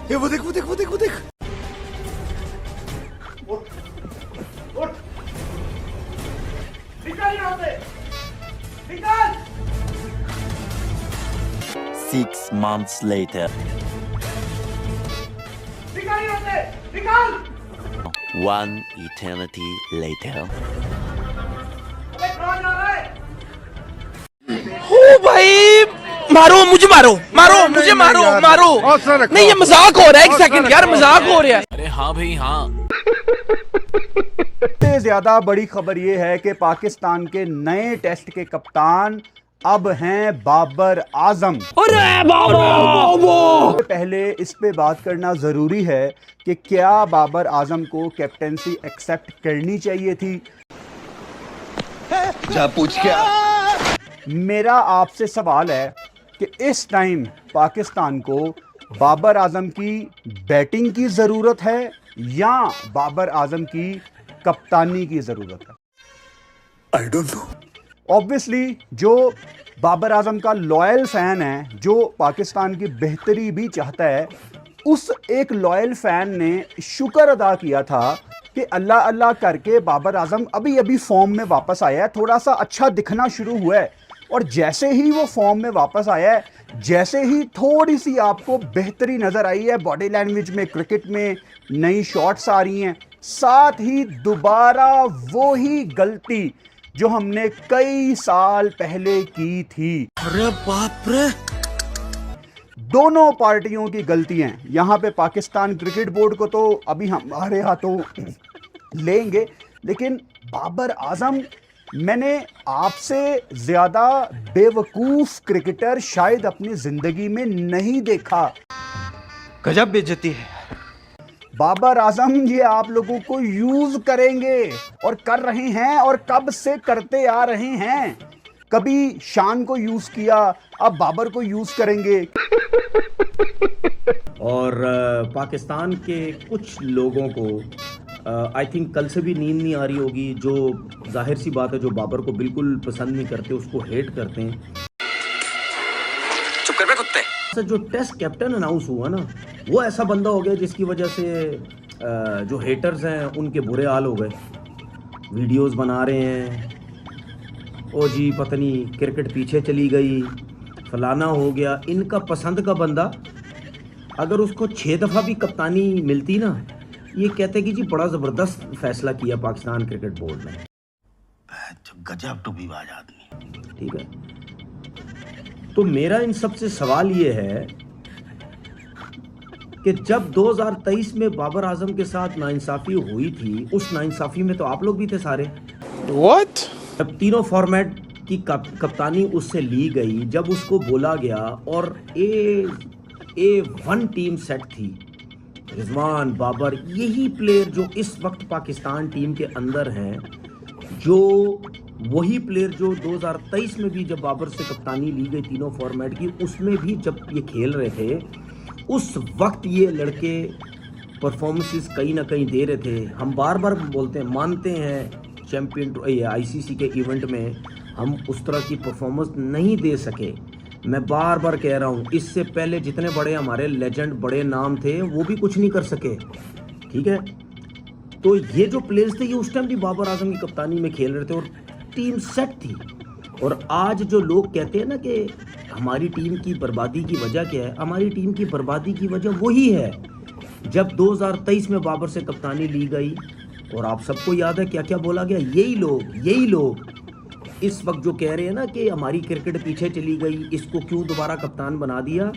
ये वो देख वो देख वो देख वो देख। निकल यहाँ से, निकल। 6 months later. निकल यहाँ से, निकल। 1 eternity later. अबे कहाँ जा रहा है? ओ भाई, मारो मुझे, मारो मारो मुझे, मारो मारो। नहीं, ये मजाक हो रहा है, एक सेकंड यार, मजाक हो रहा है। अरे हाँ भाई हाँ। सबसे ज्यादा बड़ी खबर यह है कि पाकिस्तान के नए टेस्ट के कप्तान अब हैं बाबर आजम। पहले इस पे बात करना जरूरी है कि क्या बाबर आजम को कैप्टेंसी एक्सेप्ट करनी चाहिए थी। जा पूछ क्या। मेरा आपसे सवाल है कि इस टाइम पाकिस्तान को बाबर आजम की बैटिंग की जरूरत है या बाबर आजम की कप्तानी की जरूरत है। I don't know. ऑब्वियसली जो बाबर आजम का लॉयल फैन है, जो पाकिस्तान की बेहतरी भी चाहता है, उस एक लॉयल फैन ने शुक्र अदा किया था कि अल्लाह अल्लाह करके बाबर आजम अभी अभी फॉर्म में वापस आया है, थोड़ा सा अच्छा दिखना शुरू हुआ है। और जैसे ही वो फॉर्म में वापस आया है, जैसे ही थोड़ी सी आपको बेहतरी नजर आई है बॉडी लैंग्वेज में, क्रिकेट में नई शॉट्स आ रही हैं, साथ ही दोबारा वो ही गलती जो हमने कई साल पहले की थी। अरे बाप रे। दोनों पार्टियों की गलतियां। यहां पे पाकिस्तान क्रिकेट बोर्ड को तो अभी हमारे हाथों लेंगे, लेकिन बाबर आजम, मैंने आपसे ज्यादा बेवकूफ क्रिकेटर शायद अपनी जिंदगी में नहीं देखा। गजब बेइज्जती है। बाबर आजम ये आप लोगों को यूज करेंगे और कर रहे हैं और कब से करते आ रहे हैं। कभी शान को यूज किया, अब बाबर को यूज करेंगे। और पाकिस्तान के कुछ लोगों को आई थिंक कल से भी नींद नहीं आ रही होगी, जो जाहिर सी बात है, जो बाबर को बिल्कुल पसंद नहीं करते, उसको हेट करते हैं। चुप कर बे कुत्ते। जो टेस्ट कैप्टन अनाउंस हुआ ना, वो ऐसा बंदा हो गया जिसकी वजह से जो हेटर्स हैं उनके बुरे हाल हो गए। वीडियोस बना रहे हैं, ओ जी पत्नी क्रिकेट पीछे चली गई, फलाना हो गया। इनका पसंद का बंदा अगर उसको 6 दफ़ा भी कप्तानी मिलती ना, ये कहते कि जी बड़ा ज़बरदस्त फैसला किया पाकिस्तान क्रिकेट बोर्ड ने। गजब टूबीबाज आदमी। ठीक है, तो मेरा इन सब से सवाल ये है कि जब 2023 में बाबर आजम के साथ नाइंसाफ़ी हुई थी, उस नाइंसाफ़ी में तो आप लोग भी थे सारे। What? जब तीनों फॉर्मेट की कप्तानी उससे ली गई, जब उसको बोला गया, और A1 टीम सेट थी, रिजवान, बाबर, यही प्लेयर जो इस वक्त पाकिस्तान टीम के अंदर हैं, जो वही प्लेयर जो 2023 में भी जब बाबर से कप्तानी ली गई तीनों फॉर्मेट की, उसमें भी जब ये खेल रहे थे, उस वक्त ये लड़के परफॉर्मेंसेस कहीं ना कहीं दे रहे थे। हम बार बार बोलते हैं, मानते हैं चैम्पियन आईसीसी के इवेंट में हम उस तरह की परफॉर्मेंस नहीं दे सके। मैं बार बार कह रहा हूँ, इससे पहले जितने बड़े हमारे लेजेंड, बड़े नाम थे, वो भी कुछ नहीं कर सके। ठीक है, तो ये जो प्लेयर्स थे, ये उस टाइम भी बाबर आजम की कप्तानी में खेल रहे थे और टीम सेट थी। और आज जो लोग कहते हैं ना कि हमारी टीम की बर्बादी की वजह क्या है, हमारी टीम की बर्बादी की वजह वही है जब 2023 में बाबर से कप्तानी ली गई। और आप सबको याद है क्या क्या बोला गया। यही लोग इस वक्त जो कह रहे हैं ना कि हमारी क्रिकेट पीछे चली गई, इसको क्यों दोबारा कप्तान बना दिया,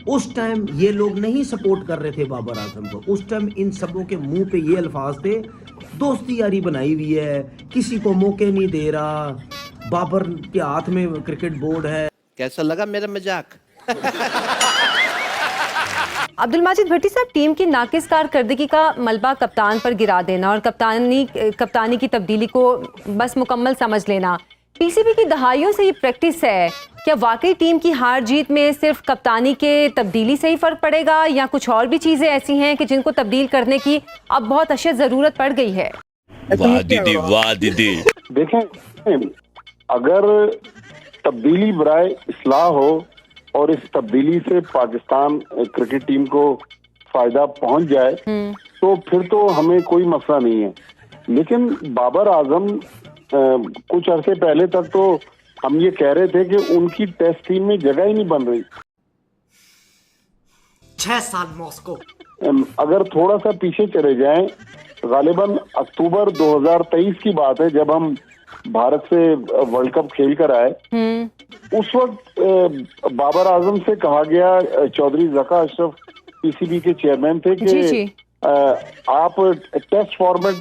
उस टाइम ये लोग नहीं सपोर्ट कर रहे थे बाबर आजम को। उस टाइम इन सबों के मुंह पे ये अल्फाज थे, दोस्ती यारी बनाई हुई है, किसी को मौके नहीं दे रहा, बाबर के हाथ में क्रिकेट बोर्ड है। कैसा लगा मेरा मजाक? अब्दुल माजिद भट्टी साहब, टीम की नाकिस कारकर्दगी का मलबा कप्तान पर गिरा देना और कप्तानी की तब्दीली को बस मुकम्मल समझ लेना, पीसीबी की दहाइयों से ये प्रैक्टिस है। क्या वाकई टीम की हार जीत में सिर्फ कप्तानी के तब्दीली से ही फर्क पड़ेगा, या कुछ और भी चीजें ऐसी हैं कि जिनको तब्दील करने की अब बहुत अशद जरूरत पड़ गई है? वाह दीदी, वाह दीदी। देखें, अगर तब्दीली बराए इस्लाह हो और इस तब्दीली से पाकिस्तान क्रिकेट टीम को फायदा पहुंच जाए तो फिर तो हमें कोई मसला नहीं है। लेकिन बाबर आजम कुछ अरसे पहले तक तो हम ये कह रहे थे कि उनकी टेस्ट टीम में जगह ही नहीं बन रही। 6 साल मॉस्को। अगर थोड़ा सा पीछे चले जाएं, गालिबन अक्टूबर 2023 की बात है जब हम भारत से वर्ल्ड कप खेल कर आए। उस वक्त बाबर आजम से कहा गया, चौधरी जका अशरफ पीसीबी के चेयरमैन थे कि आप टेस्ट फॉर्मेट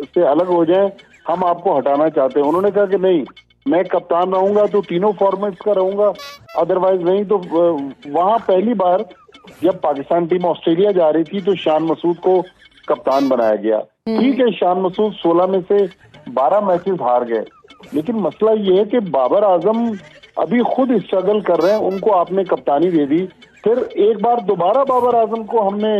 से अलग हो जाएं, हम आपको हटाना चाहते हैं। उन्होंने कहा कि नहीं, मैं कप्तान रहूंगा तो तीनों फॉर्मेट्स का रहूंगा, अदरवाइज नहीं। तो वहां पहली बार जब पाकिस्तान टीम ऑस्ट्रेलिया जा रही थी तो शान मसूद को कप्तान बनाया गया। ठीक है, शान मसूद 16 में से 12 मैचेस हार गए, लेकिन मसला ये है कि बाबर आजम अभी खुद स्ट्रगल कर रहे हैं। उनको आपने कप्तानी दे दी, फिर एक बार दोबारा बाबर आजम को हमने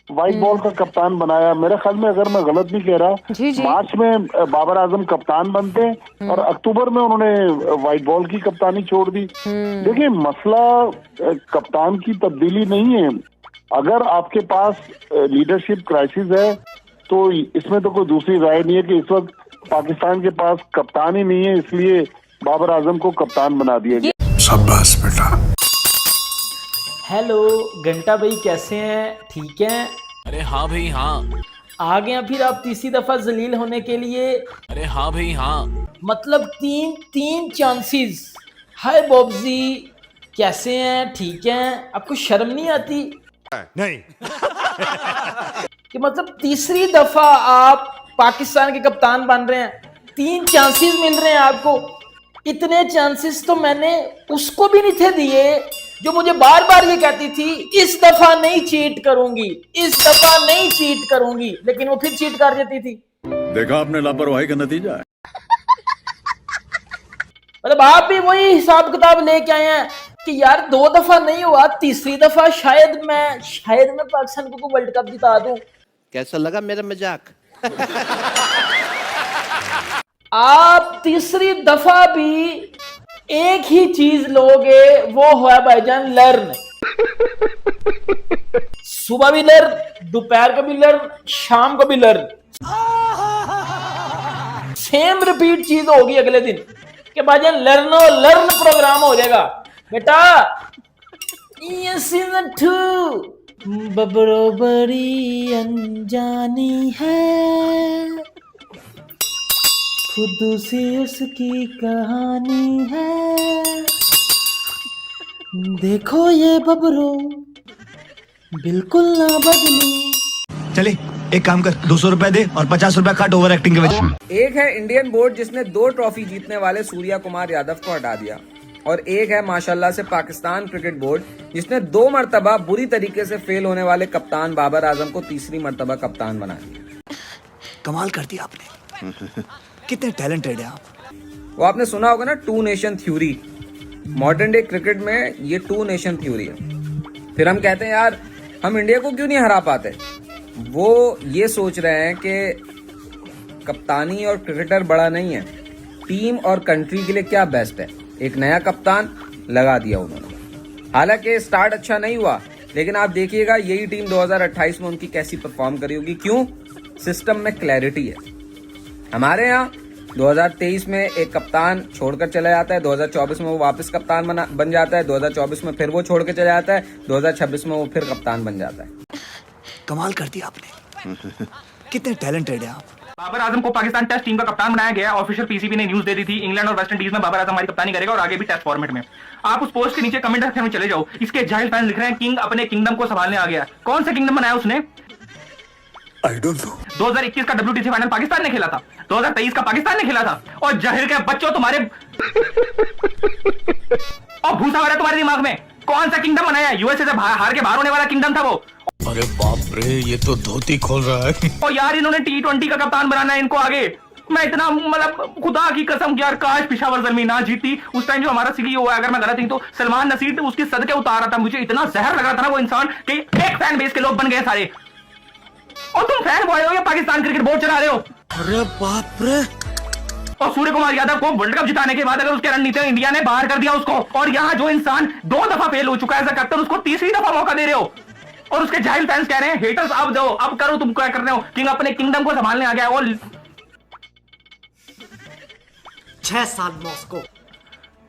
व्हाइट बॉल का कप्तान बनाया। मेरे ख्याल में, अगर मैं गलत नहीं कह रहा, मार्च में बाबर आजम कप्तान बनते हैं और अक्टूबर में उन्होंने व्हाइट बॉल की कप्तानी छोड़ दी। देखिए, मसला कप्तान की तब्दीली नहीं है। अगर आपके पास लीडरशिप क्राइसिस है तो इसमें तो कोई दूसरी राय नहीं है कि इस वक्त पाकिस्तान के पास कप्तान ही नहीं है, इसलिए बाबर आजम को कप्तान बना दिया गया। शाबाश बेटा। हेलो घंटा भाई, कैसे हैं? ठीक हैं? अरे हाँ भाई हाँ। आ गए फिर आप तीसरी दफा जलील होने के लिए? अरे हाँ भाई हाँ। मतलब तीन चांसेस। हाय बॉब्जी, कैसे हैं? ठीक हैं? आपको शर्म नहीं आती? नहीं। कि मतलब तीसरी दफा आप पाकिस्तान के कप्तान बन रहे हैं, 3 चांसेस मिल रहे हैं आपको। इतने चांसेस तो मैंने उसको भी नहीं थे दिए जो मुझे बार बार ये कहती थी, इस दफा नहीं चीट करूंगी, इस दफा नहीं चीट करूंगी, लेकिन वो फिर चीट कर देती थी। देखा आपने लापरवाही का नतीजा है। मतलब आप भी वही हिसाब किताब लेके आए हैं कि यार 2 दफा नहीं हुआ, तीसरी दफा शायद मैं पाकिस्तान को वर्ल्ड कप जिता दूं। कैसा लगा मेरा मजाक? आप तीसरी दफा भी एक ही चीज लोगे, वो है भाईजान लर्न। सुबह भी लर्न, दोपहर को भी लर्न, शाम को भी लर्न। सेम रिपीट चीज होगी अगले दिन कि भाईजान लर्न प्रोग्राम हो जाएगा। बेटा ये सीजन 2 बरोबरी अनजानी है, खुद सी उसकी कहानी है, देखो ये बबरो बिल्कुल ना बदली। चले एक काम कर, 200 रुपए दे और 50 रुपए काट ओवर एक्टिंग के वजह। एक है इंडियन बोर्ड जिसने 2 ट्रॉफी जीतने वाले सूर्या कुमार यादव को हटा दिया, और एक है माशाल्लाह से पाकिस्तान क्रिकेट बोर्ड जिसने 2 मरतबा बुरी तरीके से फेल होने वाले कप्तान बाबर आजम को तीसरी मरतबा कप्तान बना दिया। कमाल कर दिया आपने। कितने टैलेंटेड है आप। वो आपने सुना होगा ना 2 nation theory. Modern day cricket में ये 2 नेशन थ्योरी है। फिर हम कहते हैं यार हम इंडिया को क्यों नहीं हरा पाते। वो ये सोच रहे हैं कि कप्तानी और क्रिकेटर बड़ा नहीं है, टीम और कंट्री के लिए क्या बेस्ट है। एक नया कप्तान लगा दिया उन्होंने। हालांकि स्टार्ट अच्छा नहीं हुआ, लेकिन आप देखिएगा यही टीम 2028 में उनकी कैसी परफॉर्म करी होगी। क्यों? सिस्टम में क्लैरिटी है। हमारे यहाँ 2023 में एक कप्तान छोड़कर चला जाता है, 2024 में वो वापस कप्तान बन जाता है, 2024 में फिर वो छोड़ के चला जाता है, 2026 में वो फिर कप्तान बन जाता है। कमाल कर दिया आपने। कितने टैलेंटेड है आप। बाबर आजम को पाकिस्तान टेस्ट टीम का कप्तान बनाया गया। ऑफिशियल पीसीबी ने न्यूज दे दी थी, इंग्लैंड और वेस्ट इंडीज में बाबर आजम हमारी कप्तानी करेगा और आगे भी टेस्ट फॉर्मेट में। आप उस पोस्ट के नीचे कमेंट सेक्शन में चले जाओ, इसके जाहिल फैन लिख रहे हैं किंग अपने किंगडम को संभालने आ गया। कौन सा किंगडम बनाया उसने? I don't know। 2021 का WTC फाइनल पाकिस्तान ने खेला था, 2023 का पाकिस्तान ने खेला था, और जाहिर के बच्चों तुम्हारे और भूसा वाला तुम्हारे दिमाग में कौन सा किंगडम बनाया? यूएसए से हार के बाहर होने वाला किंगडम था वो। अरे बाप रे, ये तो धोती खोल रहा है। और यार इन्होंने T20 का कप्तान बनाना है इनको आगे। मैं इतना मतलब खुदा की कसम यार, काश पिशावर ज़ल्मी ना जीती। उस टाइम जो हमारा सीईओ है, अगर मैं गलत नहीं तो सलमान नसीर, उसके सदके उतारा था। मुझे इतना जहर लग रहा था ना वो इंसान कि एक फैन बेस के लोग बन गए सारे। और तुम फैन बॉय हो या पाकिस्तान क्रिकेट बोर्ड चला रहे हो? अरे बाप रे। और सूर्य कुमार यादव को वर्ल्ड कप जिताने के बाद अगर उसके रणनीति इंडिया ने बाहर कर दिया उसको, और यहाँ जो इंसान 2 दफा फेल हो चुका है एज अ कैप्टन, उसको तीसरी दफा मौका दे रहे हो। और उसके जाहिल फैंस कह रहे हैं हेटर्स अब दो, अब करो, तुम क्या कर रहे हो, किंग अपने किंगडम को संभालने आ गया। और 6 साल मॉस्को।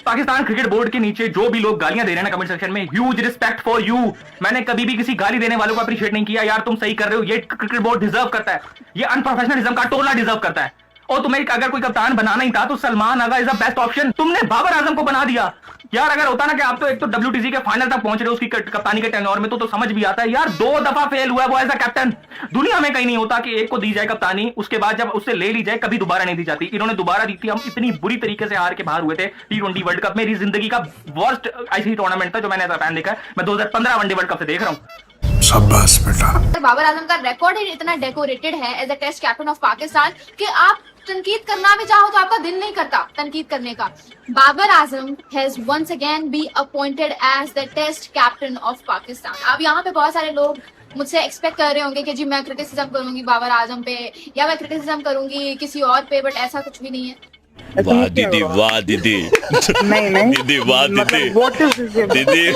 पाकिस्तान क्रिकेट बोर्ड के नीचे जो भी लोग गालियां दे रहे हैं ना कमेंट सेक्शन में, ह्यूज रिस्पेक्ट फॉर यू। मैंने कभी भी किसी गाली देने वालों को अप्रिशिएट नहीं किया। यार तुम सही कर रहे हो, ये क्रिकेट बोर्ड डिजर्व करता है, ये अनप्रोफेशनलिज्म का टोला डिजर्व करता है। और तुम्हें अगर कोई कप्तान बनाना ही था तो सलमान आगा इज द बेस्ट ऑप्शन। तुमने बाबर आजम को बना दिया। यार अगर होता ना कि आप तो एक तो WTC के फाइनल तक पहुंच रहे हो उसकी कप्तानी के टेन्योर में, तो समझ भी आता है। यार 2 दफा फेल हुआ है वो एज अ कैप्टन। दुनिया में कहीं नहीं होता कि एक को दी जाए कप्तानी, उसके बाद जब उससे ले ली जाए कभी दोबारा नहीं दी जाती। इन्होंने दोबारा दी थी, हम इतनी बुरी तरीके से हार के बाहर हुए थे T20 वर्ल्ड कप। मेरी जिंदगी का वर्स्ट ICC टूर्नामेंट था जो मैंने एज अ फैन देखा है। मैं 2015 वनडे वर्ल्ड कप से देख रहा हूँ। शाबाश बेटा। बाबर आजम का रिकॉर्ड ही इतना डेकोरेटेड है as a test captain of Pakistan कि आप तनकीद करना भी चाहो तो आपका दिल नहीं करता तनकीद करने का। Babar Azam has once again be appointed as the test captain of Pakistan. अब यहाँ पे बहुत सारे लोग मुझसे एक्सपेक्ट कर रहे होंगे कि जी मैं क्रिटिसिज्म करूंगी बाबर आजम पे या मैं क्रिटिसिज्म करूंगी किसी और पे, बट ऐसा कुछ भी नहीं है। वाह दीदी, वाह दीदी। नहीं दीदी, वाह दीदी। दीदी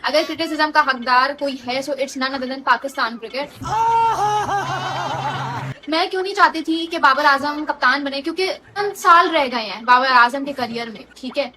अगर क्रिटिसिज्म का हकदार कोई है so it's none other than Pakistan cricket. मैं क्यों नहीं चाहती थी कि बाबर आजम कप्तान बने, क्योंकि 5 साल रह गए हैं बाबर आजम के करियर में, ठीक है।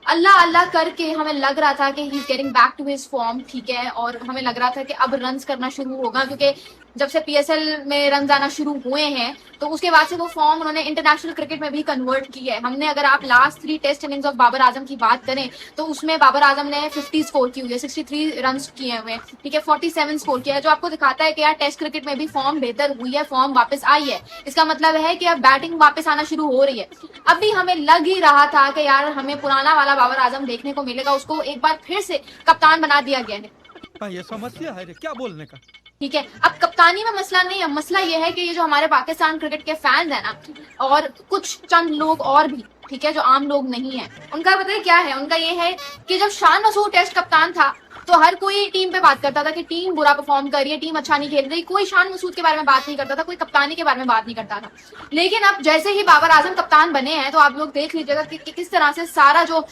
अल्लाह अल्लाह करके हमें लग रहा था कि he is getting back to his form, ठीक है, और हमें लग रहा था कि अब रन्स करना शुरू होगा, क्योंकि जब से PSL में रन आना शुरू हुए हैं तो उसके बाद से वो फॉर्म उन्होंने इंटरनेशनल क्रिकेट में भी कन्वर्ट की है। हमने अगर आप last 3 test innings of Babar Azam की बात करें तो उसमें बाबर आजम ने 50 स्कोर की हुई है, 63 रन किए हुए, ठीक है, 47 स्कोर किया है, जो आपको दिखाता है कि यार टेस्ट क्रिकेट में भी फॉर्म बेहतर हुई है, फॉर्म वापस आई है। इसका मतलब है कि अब बैटिंग वापस आना शुरू हो रही है। अभी हमें लग ही रहा था कि यार हमें पुराना वाला बाबर आजम देखने को मिलेगा, उसको एक बार फिर से कप्तान बना दिया गया है। ये समस्या है क्या बोलने का। ठीक है, अब कप्तानी में मसला नहीं है, मसला ये है कि ये जो हमारे पाकिस्तान क्रिकेट के फैंस हैं ना, और कुछ चंद लोग और भी, ठीक है, जो आम लोग नहीं है, उनका पता है क्या है, उनका ये है कि जब शान मसूद टेस्ट कप्तान था तो हर कोई टीम पे बात करता था कि टीम बुरा परफॉर्म कर रही है, टीम अच्छा नहीं खेल रही, कोई शान मसूद के बारे में बात नहीं करता था, कोई कप्तानी के बारे में बात नहीं करता था। लेकिन अब जैसे ही बाबर आजम कप्तान बने हैं तो आप लोग देख लीजिएगा कि किस तरह से सारा जो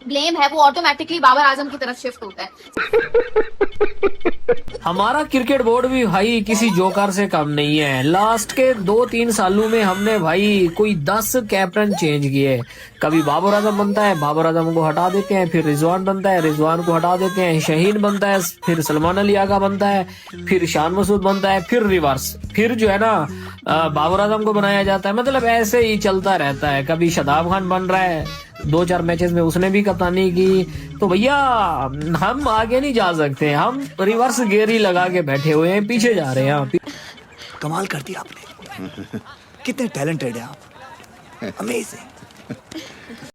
ब्लेम है वो ऑटोमेटिकली बाबर आजम की तरफ शिफ्ट होता है। हमारा क्रिकेट बोर्ड भी भाई किसी जोकर से कम नहीं है। लास्ट के 2-3 सालों में हमने भाई कोई 10 कैप्टन चेंज किए। कभी बाबर आजम बनता है, बाबर आजम को हटा देते हैं, फिर रिजवान बनता है, रिजवान को हटा देते हैं, शहीन बनता है, फिर सलमान अली आगा बनता है, फिर शान मसूद बनता है, फिर रिवर्स, फिर जो है ना बाबर आजम को बनाया जाता है। मतलब ऐसे ही चलता रहता है। कभी शादाब खान बन रहा है, 2-4 मैचेस में उसने भी कप्तानी की। तो भैया हम आगे नहीं जा सकते, हम रिवर्स गियर ही लगा के बैठे हुए हैं, पीछे जा रहे हैं। कमाल कर दिया आपने। कितने टैलेंटेड हैं आप, अमेजिंग।